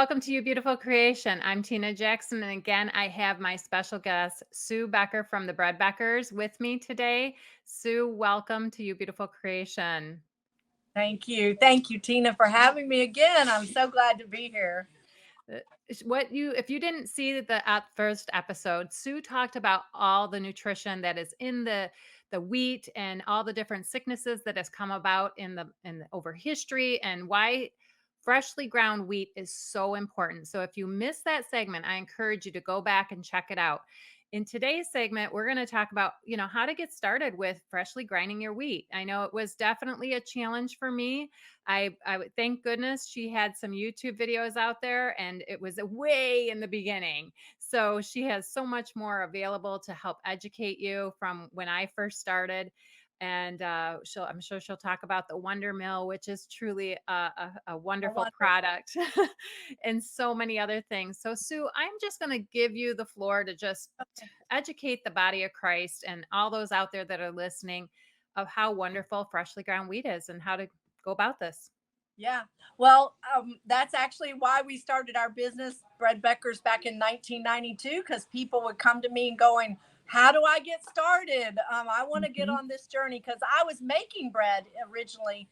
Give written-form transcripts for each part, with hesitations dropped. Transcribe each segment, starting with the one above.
welcome to You Beautiful Creation. I'm Tina Jackson, and again, I have my special guest, Sue Becker from the Bread Beckers, with me today. Sue, welcome to You Beautiful Creation. Thank you. Thank you, Tina, for having me again. I'm so glad to be here. If you didn't see the first episode, Sue talked about all the nutrition that is in the wheat and all the different sicknesses that has come about over history and why freshly ground wheat is so important. So if you missed that segment, I encourage you to go back and check it out. In today's segment, we're going to talk about, how to get started with freshly grinding your wheat. I know it was definitely a challenge for me. I would thank goodness she had some YouTube videos out there, and it was way in the beginning. So she has so much more available to help educate you from when I first started. And I'm sure she'll talk about the Wonder Mill, which is truly a I wonderful wonder. product, and so many other things. So Sue, I'm just going to give you the floor to just educate the body of Christ and all those out there that are listening of how wonderful freshly ground wheat is and how to go about this. Yeah. Well, that's actually why we started our business, Bread Beckers, back in 1992, because people would come to me and going, how do I get started? I want to get Mhm. on this journey because I was making bread originally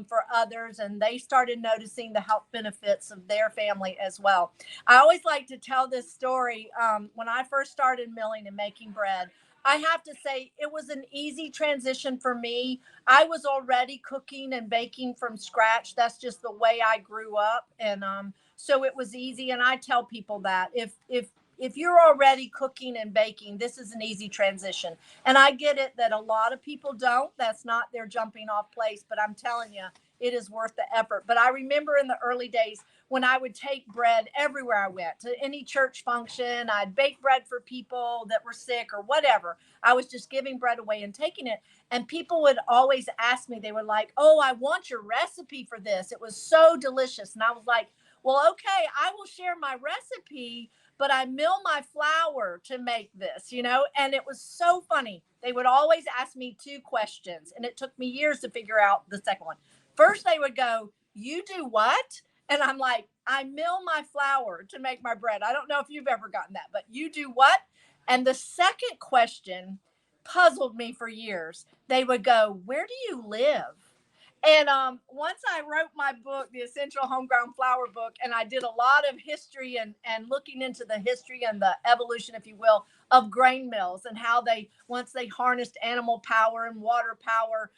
for others, and they started noticing the health benefits of their family as well. I always like to tell this story. When I first started milling and making bread, I have to say it was an easy transition for me. I was already cooking and baking from scratch. That's just the way I grew up, and so it was easy. And I tell people that if you're already cooking and baking, this is an easy transition. And I get it that a lot of people don't. That's not their jumping off place, but I'm telling you, it is worth the effort. But I remember in the early days when I would take bread everywhere I went to any church function, I'd bake bread for people that were sick or whatever. I was just giving bread away and taking it. And people would always ask me, they were like, oh, I want your recipe for this. It was so delicious. And I was like, well, okay, I will share my recipe, but I mill my flour to make this, And it was so funny. They would always ask me two questions, and it took me years to figure out the second one. First, they would go, you do what? And I'm like, I mill my flour to make my bread. I don't know if you've ever gotten that, but you do what? And the second question puzzled me for years. They would go, where do you live? And once I wrote my book, the Essential Homegrown Flour book, and I did a lot of history and looking into the history and the evolution, if you will, of grain mills and how once they harnessed animal power and water power,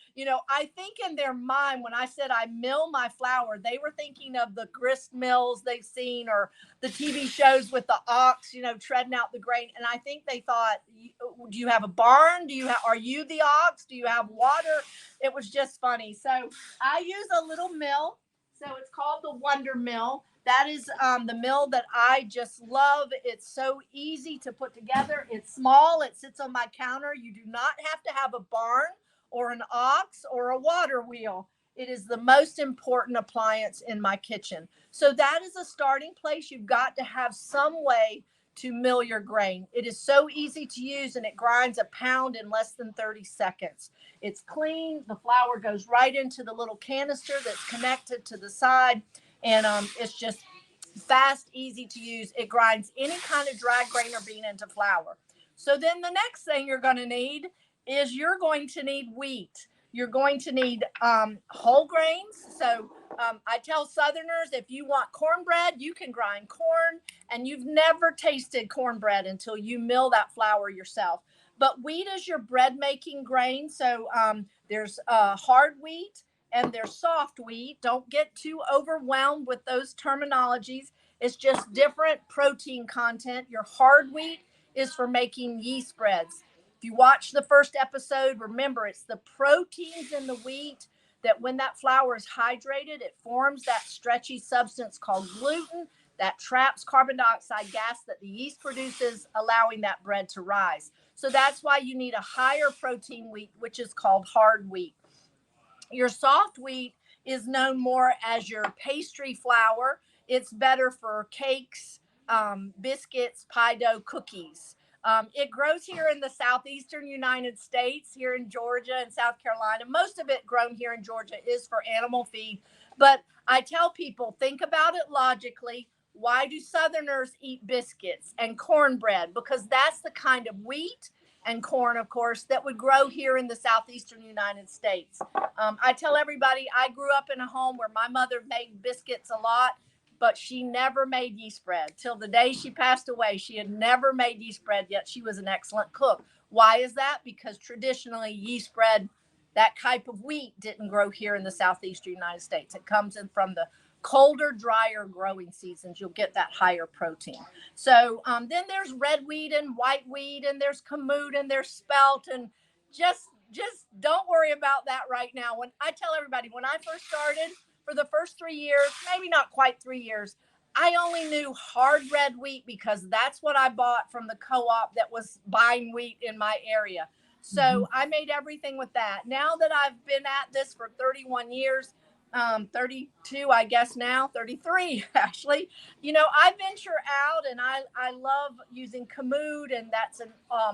I think in their mind, when I said I mill my flour, they were thinking of the grist mills they've seen or the TV shows with the ox, treading out the grain. And I think they thought, do you have a barn? Are you the ox? Do you have water? It was just funny. So I use a little mill. So it's called the Wonder Mill. That is the mill that I just love. It's so easy to put together. It's small. It sits on my counter. You do not have to have a barn or an ox or a water wheel. It is the most important appliance in my kitchen. So that is a starting place. You've got to have some way to mill your grain. It is so easy to use, and it grinds a pound in less than 30 seconds. It's clean. The flour goes right into the little canister that's connected to the side, and it's just fast, easy to use. It grinds any kind of dry grain or bean into flour. So then the next thing you're going to need is you're going to need wheat. You're going to need whole grains. So I tell Southerners, if you want cornbread, you can grind corn, and you've never tasted cornbread until you mill that flour yourself. But wheat is your bread making grain. So there's hard wheat and there's soft wheat. Don't get too overwhelmed with those terminologies. It's just different protein content. Your hard wheat is for making yeast breads. If you watch the first episode, remember it's the proteins in the wheat that when that flour is hydrated, it forms that stretchy substance called gluten that traps carbon dioxide gas that the yeast produces, allowing that bread to rise. So that's why you need a higher protein wheat, which is called hard wheat. Your soft wheat is known more as your pastry flour. It's better for cakes, biscuits, pie dough, cookies. It grows here in the southeastern United States, here in Georgia and South Carolina. Most of it grown here in Georgia is for animal feed. But I tell people, think about it logically. Why do Southerners eat biscuits and cornbread? Because that's the kind of wheat and corn, of course, that would grow here in the southeastern United States. I tell everybody I grew up in a home where my mother made biscuits a lot, but she never made yeast bread. Till the day she passed away, she had never made yeast bread, yet she was an excellent cook. Why is that? Because traditionally, yeast bread, that type of wheat, didn't grow here in the southeastern United States. It comes in from the colder, drier growing seasons. You'll get that higher protein. So then there's red wheat and white wheat, and there's kamut and there's spelt, and just don't worry about that right now. When I tell everybody, when I first started, for the first 3 years, maybe not quite 3 years, I only knew hard red wheat because that's what I bought from the co-op that was buying wheat in my area. Mhm. So I made everything with that. Now that I've been at this for 31 years, 32, I guess now, 33 actually, I venture out, and I love using kamut, and that's an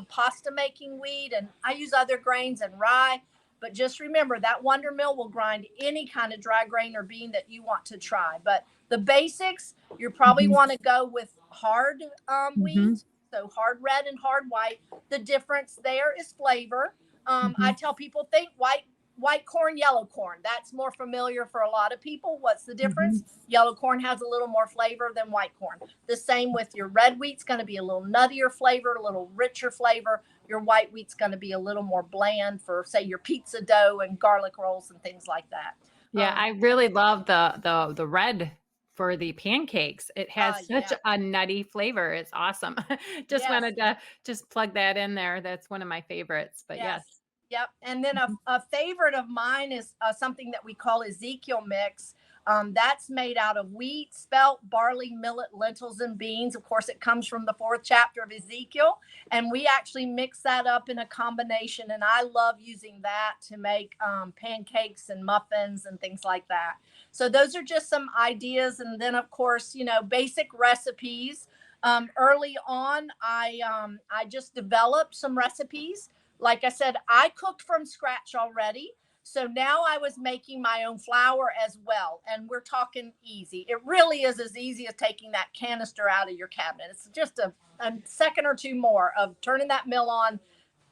pasta making wheat. And I use other grains and rye. But just remember that Wonder Mill will grind any kind of dry grain or bean that you want to try. But the basics, you probably Mhm. want to go with hard Mhm. wheat, so hard red and hard white. The difference there is flavor. I Mhm. tell people, think white corn, yellow corn. That's more familiar for a lot of people. What's the difference? Mhm. Yellow corn has a little more flavor than white corn. The same with your red wheat's going to be a little nuttier flavor, a little richer flavor. Your white wheat's going to be a little more bland for, say, your pizza dough and garlic rolls and things like that. Yeah, I really love the red for the pancakes. It has such Yeah, a nutty flavor. It's awesome. Just yes, wanted to just plug that in there. That's one of my favorites, but yes. yes. Yep. And then Mhm. a favorite of mine is something that we call Ezekiel mix. That's made out of wheat, spelt, barley, millet, lentils, and beans. Of course, it comes from the fourth chapter of Ezekiel. And we actually mix that up in a combination. And I love using that to make pancakes and muffins and things like that. So those are just some ideas. And then, of course, basic recipes. Early on, I just developed some recipes. Like I said, I cooked from scratch already. So now I was making my own flour as well. And we're talking easy. It really is as easy as taking that canister out of your cabinet. It's just a second or two more of turning that mill on,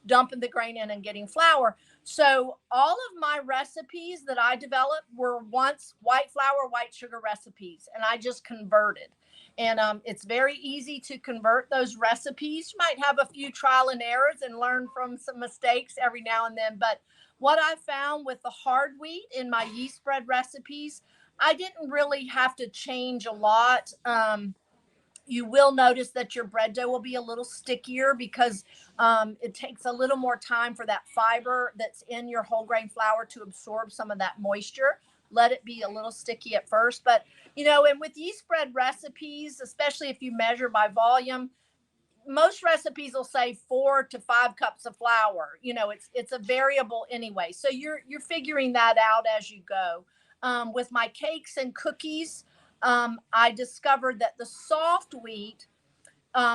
dumping the grain in, and getting flour. So all of my recipes that I developed were once white flour, white sugar recipes, and I just converted. And it's very easy to convert those recipes. You might have a few trial and errors and learn from some mistakes every now and then. But what I found with the hard wheat in my yeast bread recipes, I didn't really have to change a lot. You will notice that your bread dough will be a little stickier because it takes a little more time for that fiber that's in your whole grain flour to absorb some of that moisture. Let it be a little sticky at first. But, and with yeast bread recipes, especially if you measure by volume, most recipes will say 4 to 5 cups of flour. It's a variable anyway, so you're figuring that out as you go. With my cakes and cookies, I discovered that the soft wheat,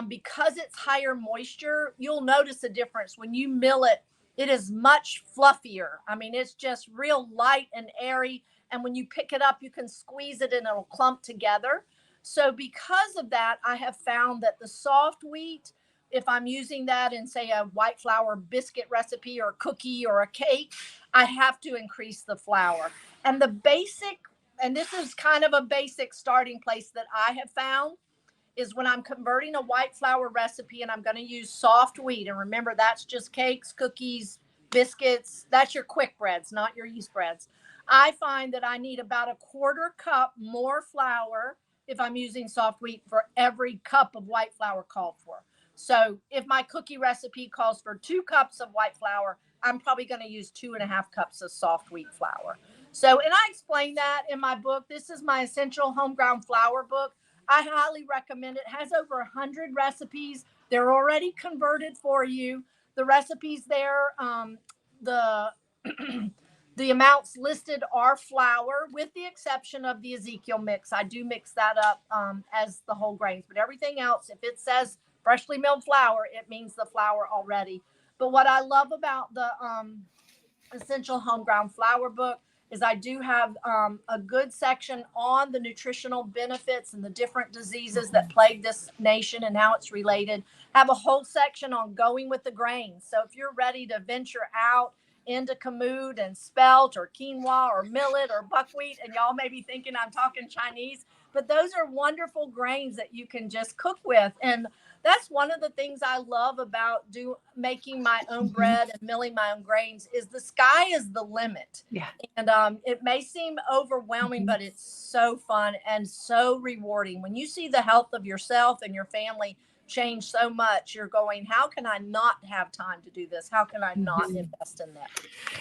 because it's higher moisture, you'll notice a difference when you mill it. It is much fluffier. I mean, it's just real light and airy. And when you pick it up, you can squeeze it and it'll clump together. So, because of that, I have found that the soft wheat, if I'm using that in, say, a white flour biscuit recipe or a cookie or a cake, I have to increase the flour. And the basic, and this is kind of a basic starting place that I have found, is when I'm converting a white flour recipe and I'm going to use soft wheat. And remember, that's just cakes, cookies, biscuits. That's your quick breads, not your yeast breads. I find that I need about a quarter cup more flour if I'm using soft wheat for every cup of white flour called for. So if my cookie recipe calls for 2 cups of white flour, I'm probably going to use 2.5 cups of soft wheat flour. So, and I explain that in my book. This is my Essential Home Ground Flour book. I highly recommend it. It has over 100 recipes. They're already converted for you. The recipes there, the the amounts listed are flour, with the exception of the Ezekiel mix. I do mix that up as the whole grains, but everything else, if it says freshly milled flour, it means the flour already. But what I love about the Essential Home Ground Flour book is I do have a good section on the nutritional benefits and the different diseases that Mhm. plague this nation and how it's related. Have a whole section on going with the grains. So if you're ready to venture out into kamut and spelt or quinoa or millet or buckwheat, and y'all may be thinking I'm talking Chinese, but those are wonderful grains that you can just cook with. And that's one of the things I love about making my own Mhm. bread and milling my own grains is the sky is the limit. Yeah. And it may seem overwhelming, Mhm. but it's so fun and so rewarding. When you see the health of yourself and your family change so much, you're going, how can I not have time to do this? How can I not Mhm. invest in that?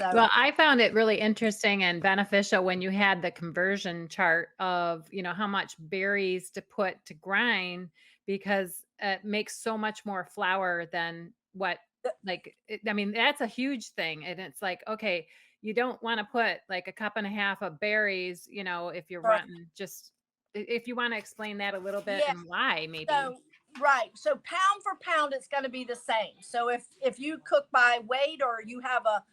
So, Well, I found it really interesting and beneficial when you had the conversion chart of, how much berries to put to grind because it makes so much more flour than what I mean, that's a huge thing. And it's like, okay, you don't want to put like a cup and a half of berries, if you're right. wanting just if you want to explain that a little bit Yeah. and why maybe. So right. So pound for pound, it's going to be the same. So if you cook by weight or you have a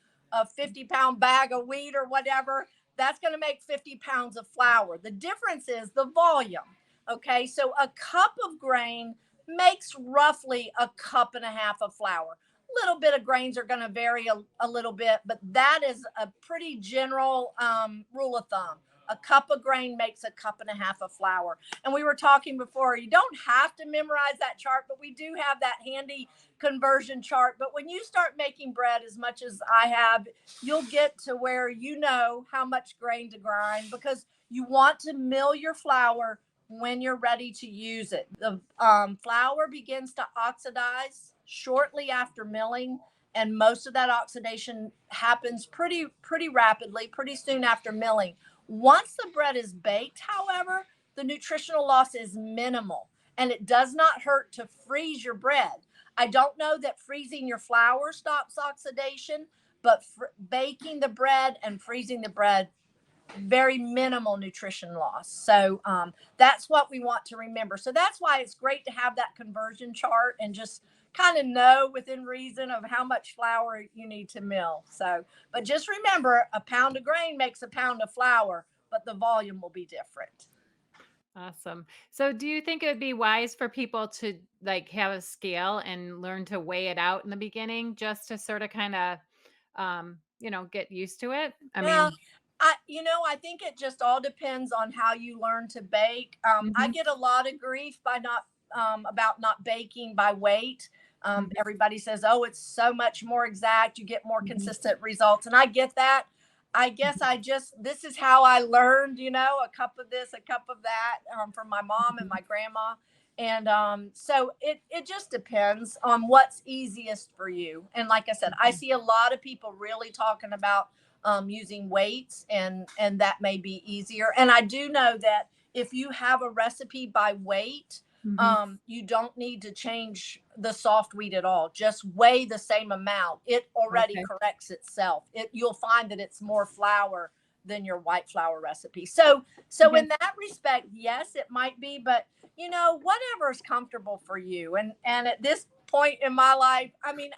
50-pound bag of wheat or whatever, that's going to make 50 pounds of flour. The difference is the volume. Okay. So a cup of grain makes roughly a cup and a half of flour. Little bit of grains are going to vary a little bit, but that is a pretty general rule of thumb. A cup of grain makes a cup and a half of flour. And we were talking before, you don't have to memorize that chart, but we do have that handy conversion chart. But when you start making bread as much as I have, you'll get to where you know how much grain to grind because you want to mill your flour when you're ready to use it. The flour begins to oxidize shortly after milling, and most of that oxidation happens pretty rapidly, pretty soon after milling. Once the bread is baked, however, the nutritional loss is minimal and it does not hurt to freeze your bread. I don't know that freezing your flour stops oxidation, but baking the bread and freezing the bread, very minimal nutrition loss. So that's what we want to remember. So that's why it's great to have that conversion chart and just kind of know within reason of how much flour you need to mill. So, but just remember a pound of grain makes a pound of flour, but the volume will be different. Awesome. So do you think it would be wise for people to like have a scale and learn to weigh it out in the beginning just to sort of kind of get used to it? I Yeah, mean, I think it just all depends on how you learn to bake. I mhm, get a lot of grief by not about not baking by weight. mhm, Everybody says, "Oh, it's so much more exact. You get more mhm, consistent results," and I get that. I guess mhm, I just this is how I learned. A cup of this, a cup of that from my mom and mhm, my grandma. And so it just depends on what's easiest for you. And like I said, I mhm. see a lot of people really talking about using weights, and that may be easier. And I do know that if you have a recipe by weight, Mhm. you don't need to change the soft wheat at all. Just weigh the same amount. It already Okay. corrects itself. You'll find that it's more flour than your white flour recipe. So Okay. in that respect, yes, it might be, but whatever is comfortable for you. And at this point in my life, I mean,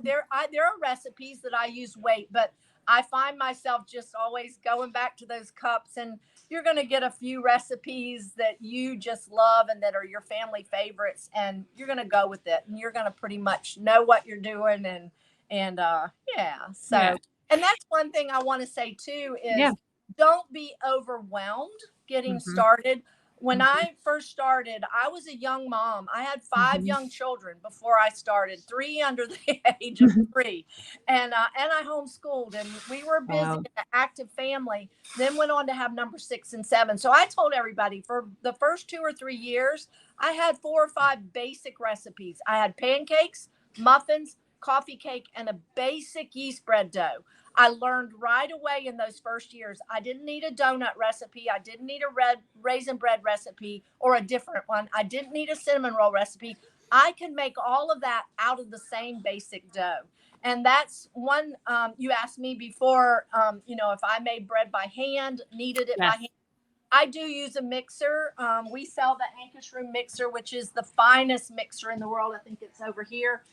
there are recipes that I use weight, but I find myself just always going back to those cups, and you're going to get a few recipes that you just love and that are your family favorites, and you're going to go with it, and you're going to pretty much know what you're doing, and yeah. Yeah. So, and that's one thing I want to say too Yeah. is don't be overwhelmed getting Mhm, started. When mhm, I first started, I was a young mom. I had five mhm, young children before I started, three under the age of mhm. 3, and I homeschooled, and we were busy, Wow. an active family. Then went on to have number 6 and 7. So I told everybody for the first 2 or 3 years, I had 4 or 5 basic recipes. I had pancakes, muffins, coffee cake, and a basic yeast bread dough. I learned right away in those first years. I didn't need a donut recipe. I didn't need a red raisin bread recipe or a different one. I didn't need a cinnamon roll recipe. I could make all of that out of the same basic dough. And that's one. You asked me before, if I made bread by hand, kneaded it by Yes. hand. I do use a mixer. We sell the Ankish Room mixer, which is the finest mixer in the world. I think it's over here.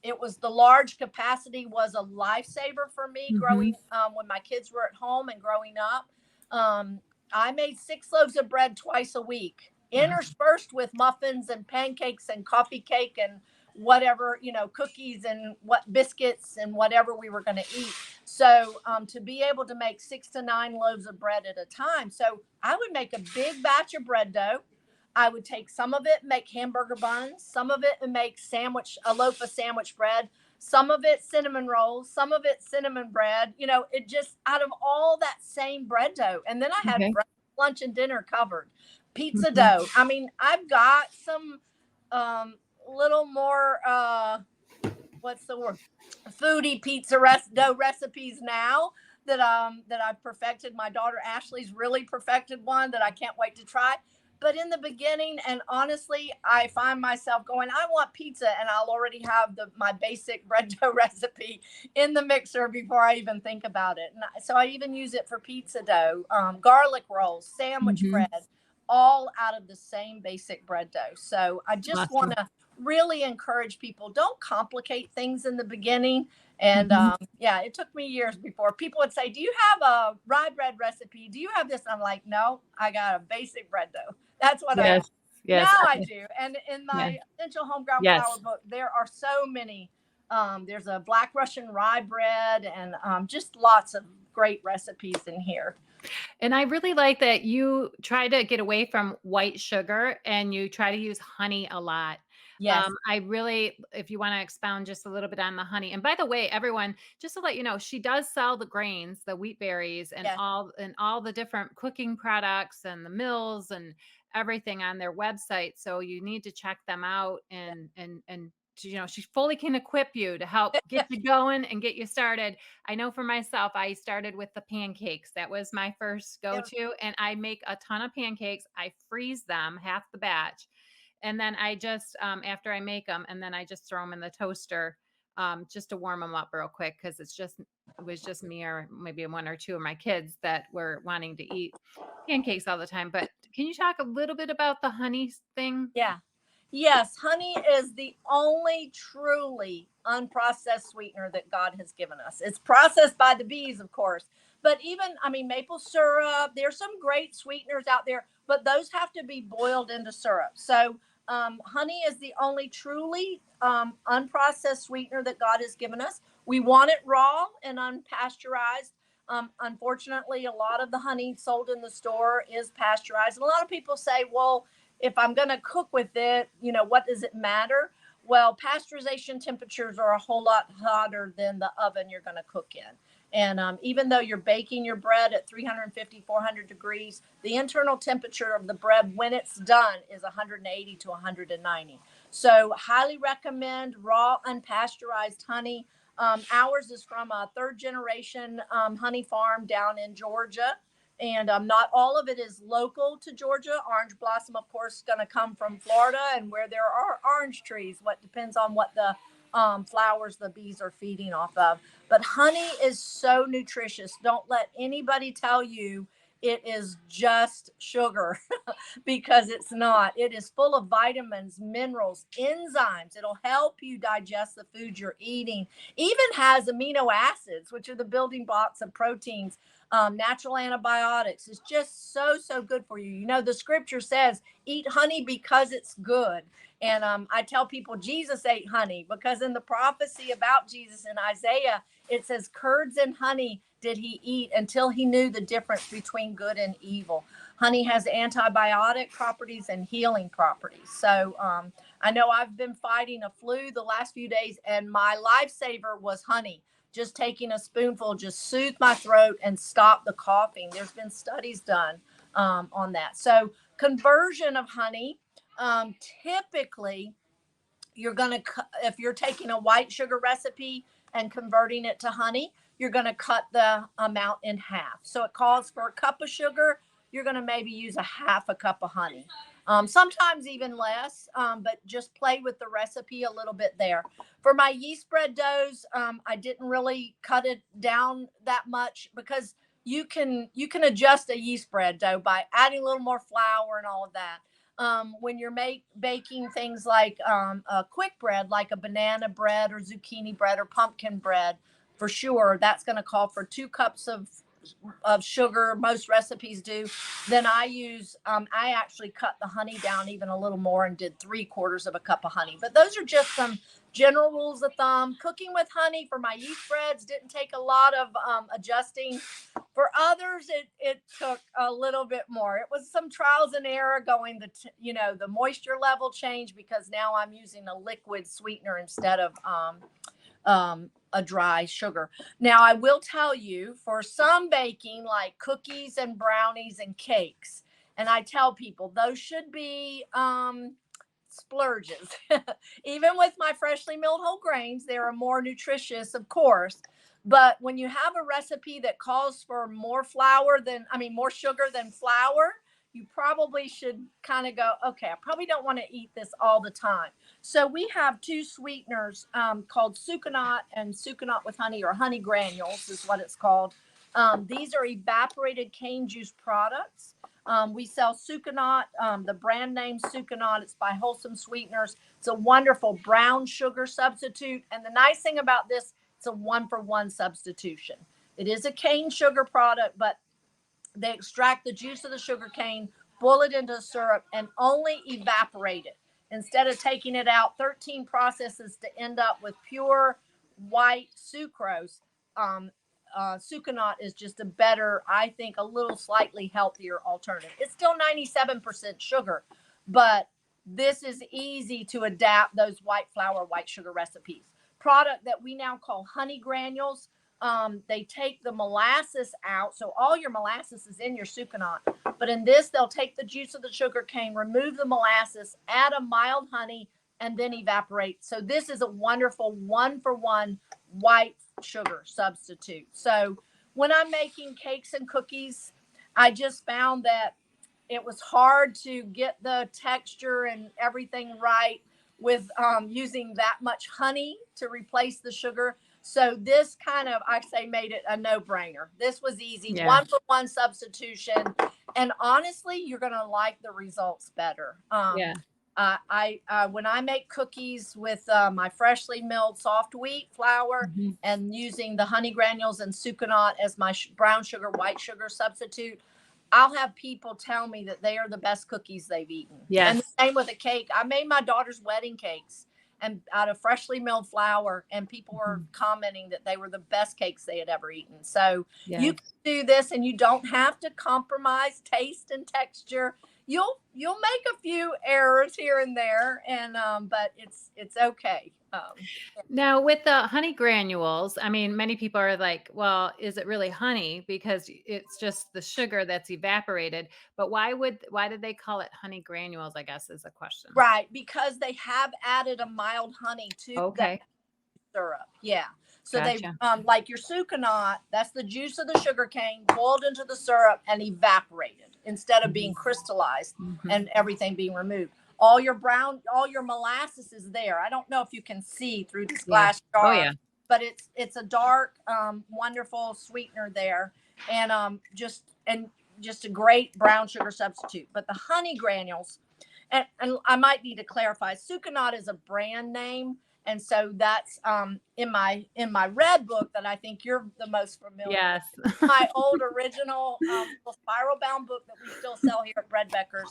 It was the large capacity was a lifesaver for me growing Mhm. when my kids were at home and growing up. Um, I made 6 loaves of bread twice a week, Wow. interspersed with muffins and pancakes and coffee cake and whatever, cookies and what biscuits and whatever we were going to eat. So to be able to make 6 to 9 loaves of bread at a time. So I would make a big batch of bread dough. I would take some of it, make hamburger buns, some of it and make a loaf of sandwich bread, some of it cinnamon rolls, some of it cinnamon bread, it just out of all that same bread dough. And then I had Okay. breakfast, lunch, and dinner covered. Pizza Mhm. dough. I mean, I've got some um little more what's the word? Foodie dough recipes now that I've perfected. My daughter Ashley's really perfected one that I can't wait to try. But in the beginning, and honestly, I find myself going, I want pizza, and I'll already have my basic bread dough recipe in the mixer before I even think about it. And so I even use it for pizza dough, garlic rolls, sandwich Mhm. bread, all out of the same basic bread dough. So I just want Awesome. to really encourage people, don't complicate things in the beginning. And Mhm. yeah, it took me years before people would say, do you have a rye bread recipe? Do you have this? I'm like, no, I got a basic bread dough. That's what I have. Yes. Yes. Now I do. And in Yeah. my essential homegrown flour Yes. book, there are so many. There's a black Russian rye bread and just lots of great recipes in here. And I really like that you try to get away from white sugar and you try to use honey a lot. Yes. I really, if you want to expound just a little bit on the honey. And by the way, everyone, just to let you know, she does sell the grains, the wheat berries, Yes. and all the different cooking products and the mills and everything on their website. So you need to check them out and she fully can equip you to help get you going and get you started. I know for myself, I started with the pancakes. That was my first go Yeah. to. And I make a ton of pancakes. I freeze them, half the batch. And then I just, after I make them, and then I just throw them in the toaster just to warm them up real quick because it was just me or maybe one or two of my kids that were wanting to eat pancakes all the time. But can you talk a little bit about the honey thing? Yeah. Yes, honey is the only truly unprocessed sweetener that God has given us. It's processed by the bees, of course, but even, I mean, maple syrup, there's some great sweeteners out there, but those have to be boiled into syrup. So, honey is the only truly unprocessed sweetener that God has given us. We want it raw and unpasteurized. Unfortunately, a lot of the honey sold in the store is pasteurized. And a lot of people say, well, if I'm going to cook with it, what does it matter? Well, pasteurization temperatures are a whole lot hotter than the oven you're going to cook in. And even though you're baking your bread at 350, 400 degrees, the internal temperature of the bread when it's done is 180 to 190. So, highly recommend raw, unpasteurized honey. Ours is from a third generation honey farm down in Georgia, and not all of it is local to Georgia. Orange blossom, of course, is going to come from Florida and where there are orange trees. What depends on what the flowers the bees are feeding off of. But honey is so nutritious. Don't let anybody tell you it is just sugar because it's not. It is full of vitamins, minerals, enzymes. It'll help you digest the food you're eating. Even has amino acids, which are the building blocks of proteins. Natural antibiotics. It's just so good for you. The scripture says, eat honey because it's good. And I tell people Jesus ate honey because in the prophecy about Jesus in Isaiah, it says, curds and honey did he eat until he knew the difference between good and evil. Honey has antibiotic properties and healing properties. So I know I've been fighting a flu the last few days, and my lifesaver was honey. Just taking a spoonful just soothed my throat and stopped the coughing. There's been studies done on that. So conversion of honey, typically you're going to, if you're taking a white sugar recipe and converting it to honey, you're going to cut the amount in half. So it calls for a cup of sugar. You're going to maybe use a half a cup of honey. Sometimes even less, but just play with the recipe a little bit there. For my yeast bread doughs, I didn't really cut it down that much because you can adjust a yeast bread dough by adding a little more flour and all of that. when you're baking things like a quick bread, like a banana bread or zucchini bread or pumpkin bread, for sure, that's going to call for 2 cups of sugar. Most recipes do. Then I actually cut the honey down even a little more and did 3/4 of a cup of honey. But those are just some general rules of thumb. Cooking with honey for my yeast breads didn't take a lot of adjusting. For others, it took a little bit more. It was some trials and error going the moisture level change, because now I'm using a liquid sweetener instead of a dry sugar. Now, I will tell you, for some baking, like cookies and brownies and cakes, and I tell people those should be splurges. Even with my freshly milled whole grains, they are more nutritious, of course. But when you have a recipe that calls for more sugar than flour, you probably should kind of go, okay, I probably don't want to eat this all the time. So we have 2 sweeteners called Sucanat and Sucanat with honey, or honey granules is what it's called. These are evaporated cane juice products. We sell Sucanat, the brand name Sucanat. It's by Wholesome Sweeteners. It's a wonderful brown sugar substitute. And the nice thing about this, it's a 1-for-1 substitution. It is a cane sugar product, but they extract the juice of the sugar cane, boil it into syrup, and only evaporate it. Instead of taking it out 13 processes to end up with pure white sucrose, Sucanat is just a better, I think, a little slightly healthier alternative. It's still 97% sugar, but this is easy to adapt those white flour, white sugar recipes. Product that we now call honey granules. They take the molasses out. So all your molasses is in your Sucanat. But in this, they'll take the juice of the sugar cane, remove the molasses, add a mild honey, and then evaporate. So this is a wonderful 1-for-1 white sugar substitute. So when I'm making cakes and cookies, I just found that it was hard to get the texture and everything right with using that much honey to replace the sugar. So this kind of, I say, made it a no-brainer. This was easy, Yeah. 1-for-1 substitution, and honestly, you're going to like the results better. Yeah. I When I make cookies with my freshly milled soft wheat flour Mhm. and using the honey granules and Sucanat as my brown sugar, white sugar substitute, I'll have people tell me that they are the best cookies they've eaten. And the Yes. same with a cake. I made my daughter's wedding cakes and out of freshly milled flour, and people were Mhm. commenting that they were the best cakes they had ever eaten. So you can Yes. do this, and you don't have to compromise taste and texture. You'll make a few errors here and there, and but it's okay. Now, with the honey granules, I mean, many people are like, well, is it really honey? Because it's just the sugar that's evaporated. But why did they call it honey granules? I guess is a question. Right, because they have added a mild honey to the Okay. syrup. Yeah. So they Gotcha. like your Sucanat, that's the juice of the sugar cane boiled into the syrup and evaporated instead of being Mhm. crystallized Mhm. and everything being removed. All your molasses is there. I don't know if you can see through this Yeah. glass Oh, jar, yeah. but it's a dark, wonderful sweetener there, and just a great brown sugar substitute. But the honey granules, and I might need to clarify, Sucanat is a brand name, and so that's in my red book that I think you're the most familiar with. Yes. My old original spiral bound book that we still sell here at Bread Beckers.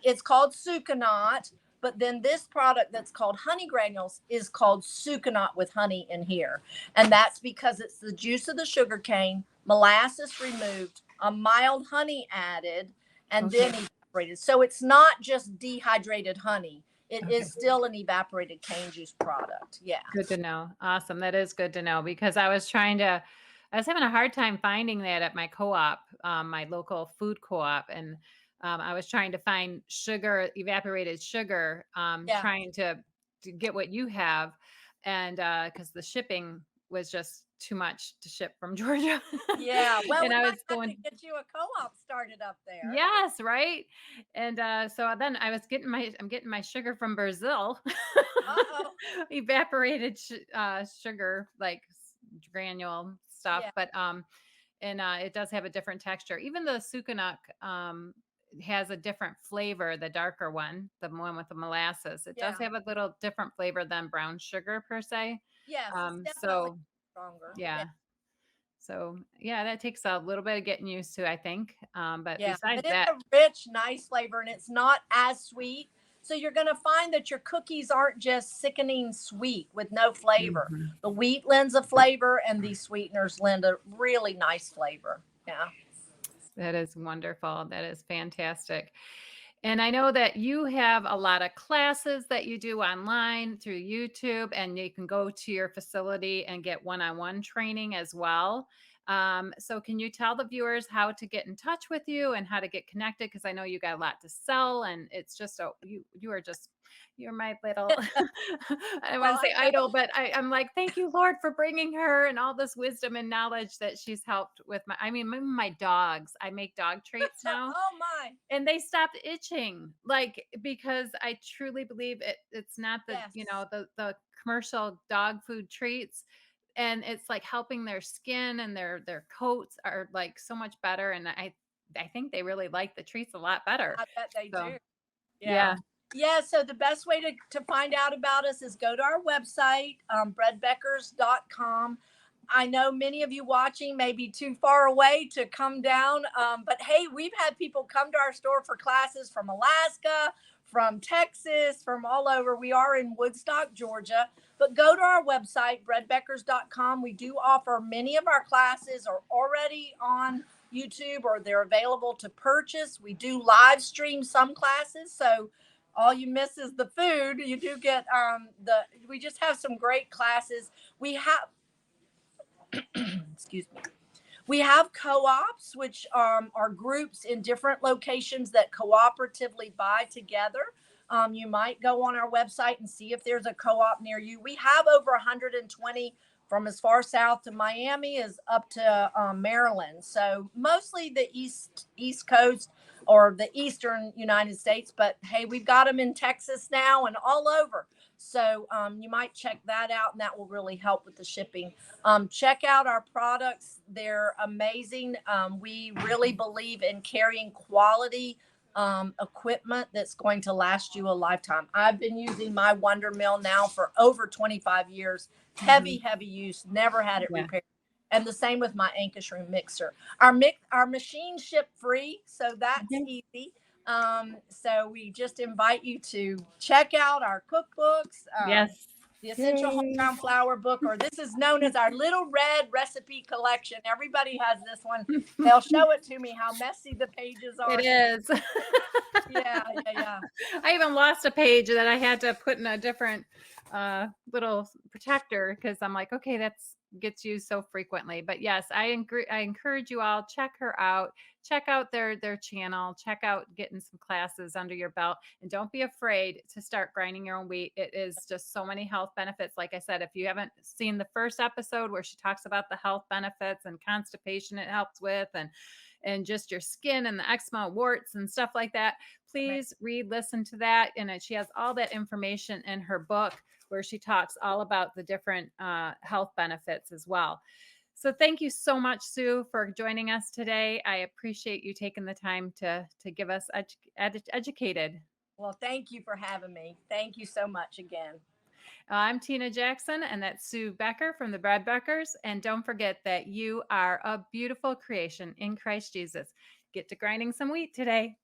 It's called Sucanat, but then this product that's called honey granules is called Sucanat with honey in here, and that's because it's the juice of the sugar cane, molasses removed, a mild honey added, and then Okay. evaporated. So it's not just dehydrated honey. It is Okay. still an evaporated cane juice product. Yeah. Good to know. Awesome. That is good to know because I was having a hard time finding that at my co-op, my local food co-op, and I was trying to find sugar, evaporated sugar, Yeah. trying to get what you have, and because the shipping was just too much to ship from Georgia, Yeah. Well, and we I might was have to going, get you a co-op started up there. yes, right, and so then I'm getting my sugar from Brazil, Uh-oh. evaporated sugar like granule stuff, Yeah. but and it does have a different texture. Even the Sucanuk, has a different flavor, the darker one, the one with the molasses. It does Yeah. have a little different flavor than brown sugar per se. Yes, it's definitely So stronger. Yeah. yeah. So yeah, that takes a little bit of getting used to, I think. But Yeah, besides but it's that, a rich, nice flavor and it's not as sweet. So you're going to find that your cookies aren't just sickening sweet with no flavor. mhm, The wheat lends a flavor and these sweeteners lend a really nice flavor. Yeah. that is wonderful. That is fantastic. And I know that you have a lot of classes that you do online through YouTube, and you can go to your facility and get one on one training as well. So, can you tell the viewers how to get in touch with you and how to get connected? Because I know you got a lot to sell, and it's just you are just you're my little I don't want Well, to I say know. idol, but I'm like, thank you, Lord, for bringing her and all this wisdom and knowledge that she's helped with my. I mean, even my dogs. I make dog treats now, Oh my. and they stopped itching, like, because I truly believe it's not the, Yes. the commercial dog food treats, and it's, like, helping their skin, and their coats are, like, so much better, and I think they really like the treats a lot better. I bet they So, do. Yeah. yeah. Yeah. So the best way to find out about us is go to our website, breadbeckers.com. I know many of you watching may be too far away to come down, but hey, we've had people come to our store for classes from Alaska, from Texas, from all over. We are in Woodstock, Georgia, but go to our website, breadbeckers.com. We do offer many of our classes are already on YouTube or they're available to purchase. We do live stream some classes, so all you miss is the food. You do get the. We just have some great classes. We have, excuse me. We have co-ops, which are groups in different locations that cooperatively buy together. You might go on our website and see if there's a co-op near you. We have over 120 from as far south to Miami as up to Maryland. So mostly the East Coast or the Eastern United States. But hey, we've got them in Texas now and all over. So you might check that out, and that will really help with the shipping. Check out our products. They're amazing. We really believe in carrying quality equipment that's going to last you a lifetime. I've been using my Wonder Mill now for over 25 years. Heavy, Mhm. heavy use. Never had it Yeah. repaired. And the same with my Anchus room mixer. Our machine ship free, so that's Okay. easy. So we just invite you to check out our cookbooks, Yes. the Essential Yay. Hometown Flour Book, or this is known as our Little Red Recipe Collection. Everybody has this one. They'll show it to me how messy the pages It are. is. Yeah, yeah, yeah. I even lost a page that I had to put in a different little protector because I'm like, okay, that's gets used so frequently. But yes, I encourage you all, check her out, check out their channel, check out getting some classes under your belt, and don't be afraid to start grinding your own wheat. It is just so many health benefits. Like I said, if you haven't seen the first episode where she talks about the health benefits and constipation it helps with, and just your skin and the eczema, warts, and stuff like that, please read, listen to that. And she has all that information in her book where she talks all about the different health benefits as well. So thank you so much, Sue, for joining us today. I appreciate you taking the time to give us educated. Well, thank you for having me. Thank you so much again. I'm Tina Jackson, and that's Sue Becker from the Bread Beckers. And don't forget that you are a beautiful creation in Christ Jesus. Get to grinding some wheat today.